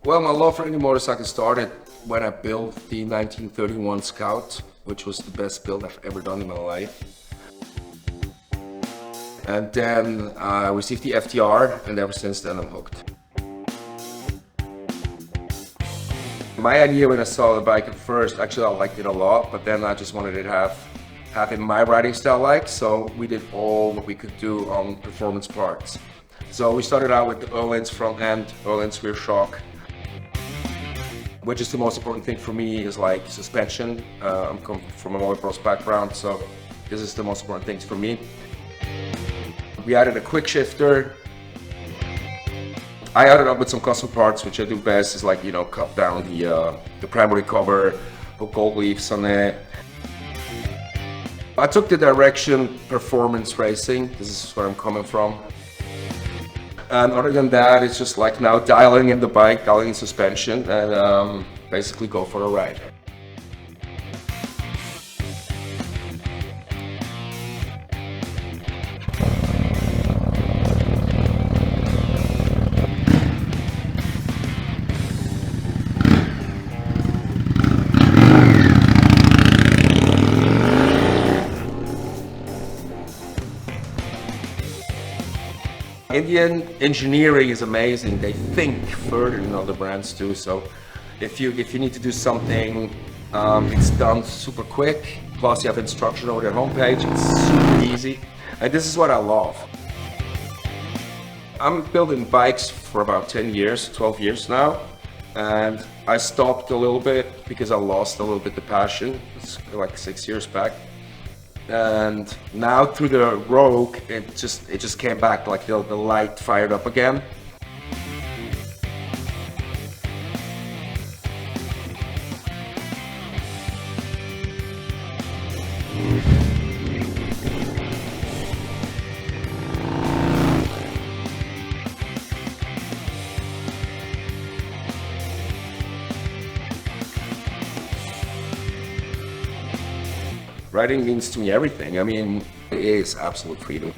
Well, my love for any motorcycle started when I built the 1931 Scout, which was the best build I've ever done in my life. And then I received the FTR, and ever since then I'm hooked. My idea when I saw the bike at first, actually I liked it a lot, but then I just wanted it to have in my riding style like, so we did all what we could do on performance parts. So we started out with the Öhlins front end, Öhlins rear shock, which is the most important thing for me is like suspension. I'm coming from a motocross background, so this is the most important things for me. We added a quick shifter. I added up with some custom parts, which I do best is like, cut down the primary cover, put gold leaves on it. I took the direction performance racing. This is where I'm coming from. And other than that, it's just like now dialing in the bike, dialing in suspension, and basically go for a ride. Indian engineering is amazing. They think further than other brands do. So if you need to do something, it's done super quick. Plus you have instruction over their homepage. It's super easy. And this is what I love. I'm building bikes for about 10 years, 12 years now. And I stopped a little bit because I lost a little bit the passion. It's like 6 years back. And now through the Rogue, it just came back, like the light fired up again. Riding means to me everything. I mean, it is absolute freedom.